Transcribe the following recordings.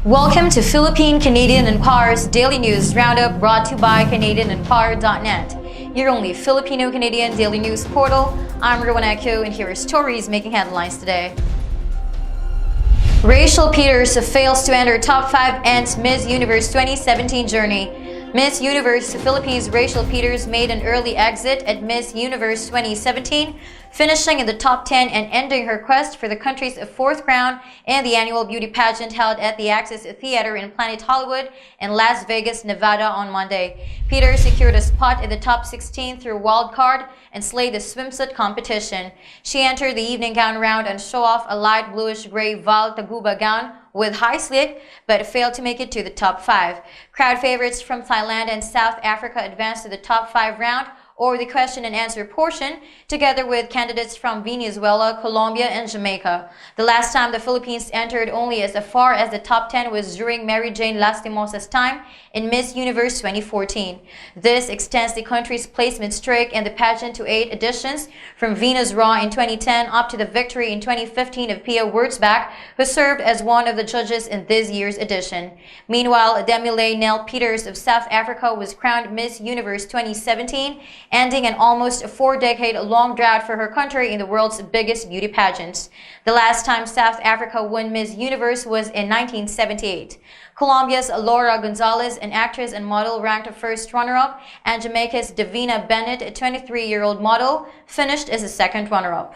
Welcome to Philippine, Canadian, and PAR's Daily News Roundup, brought to you by CanadianandPAR.net, your only Filipino-Canadian daily news portal. I'm Roque, and here are stories making headlines today. Rachel Peters fails to enter top 5 ends Miss Universe 2017 journey. Miss Universe Philippines Rachel Peters made an early exit at Miss Universe 2017, finishing in the top 10 and ending her quest for the country's 4th crown in the annual beauty pageant held at the Axis Theater in Planet Hollywood in Las Vegas, Nevada on Monday. Peters secured a spot in the top 16 through wild card and slayed the swimsuit competition. She entered the evening gown round and show off a light bluish-gray Val Taguba gown with high slit, but failed to make it to the top 5. Crowd favorites from Thailand and South Africa advanced to the top 5 round, or the question and answer portion, together with candidates from Venezuela, Colombia, and Jamaica. The last time the Philippines entered only as far as the top 10 was during Mary Jane Lastimosa's time in Miss Universe 2014. This extends the country's placement streak in the pageant to 8 editions, from Venus Raw in 2010 up to the victory in 2015 of Pia Wurtzbach, who served as one of the judges in this year's edition. Meanwhile, Demile Nell Peters of South Africa was crowned Miss Universe 2017, ending an almost 4-decade-long drought for her country in the world's biggest beauty pageants. The last time South Africa won Miss Universe was in 1978. Colombia's Laura Gonzalez, an actress and model, ranked first runner-up, and Jamaica's Davina Bennett, a 23-year-old model, finished as a second runner-up.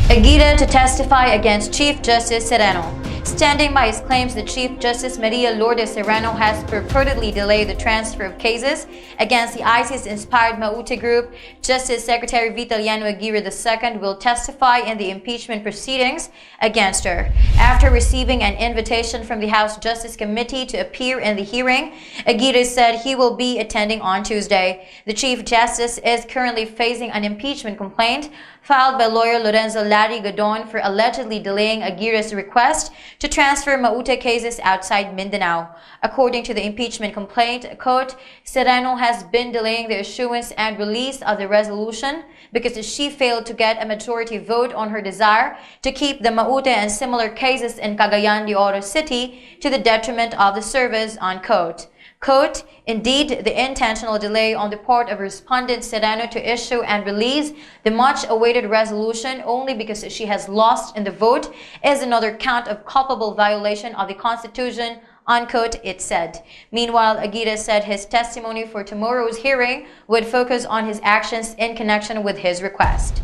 AGITA to testify against Chief Justice Sereno. Standing by his claims that Chief Justice Maria Lourdes Sereno has purportedly delayed the transfer of cases against the ISIS-inspired Maute group, Justice Secretary Vitaliano Aguirre II will testify in the impeachment proceedings against her. After receiving an invitation from the House Justice Committee to appear in the hearing, Aguirre said he will be attending on Tuesday. The Chief Justice is currently facing an impeachment complaint filed by lawyer Lorenzo Larry Gadon for allegedly delaying Aguirre's request to transfer Maute cases outside Mindanao. According to the impeachment complaint, quote, Sereno has been delaying the issuance and release of the resolution because she failed to get a majority vote on her desire to keep the Maute and similar cases in Cagayan de Oro City to the detriment of the service, unquote. Quote, indeed, the intentional delay on the part of respondent Sereno to issue and release the much-awaited resolution only because she has lost in the vote is another count of culpable violation of the Constitution, unquote, it said. Meanwhile, Aguirre said his testimony for tomorrow's hearing would focus on his actions in connection with his request.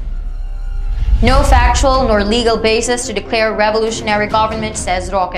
No factual nor legal basis to declare revolutionary government, says Roque.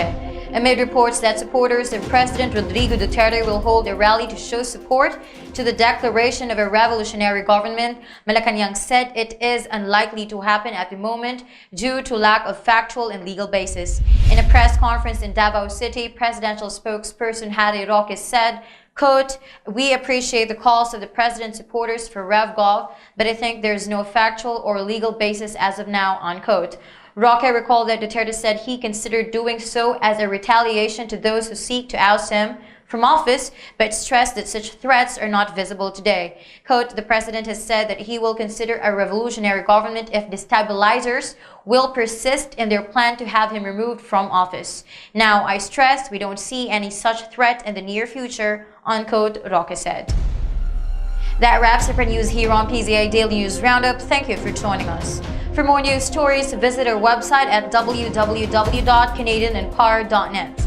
Amid reports that supporters of President Rodrigo Duterte will hold a rally to show support to the declaration of a revolutionary government, Malacanang said it is unlikely to happen at the moment due to lack of factual and legal basis. In a press conference in Davao City, presidential spokesperson Harry Roque said, quote, we appreciate the calls of the president's supporters for RevGov, but I think there's no factual or legal basis as of now, unquote. Roque recalled that Duterte said he considered doing so as a retaliation to those who seek to oust him from office, but stressed that such threats are not visible today. Quote, the president has said that he will consider a revolutionary government if destabilizers will persist in their plan to have him removed from office. Now, I stress we don't see any such threat in the near future, unquote, Roque said. That wraps up our news here on PZI Daily News Roundup. Thank you for joining us. For more news stories, visit our website at www.canadianandpar.net.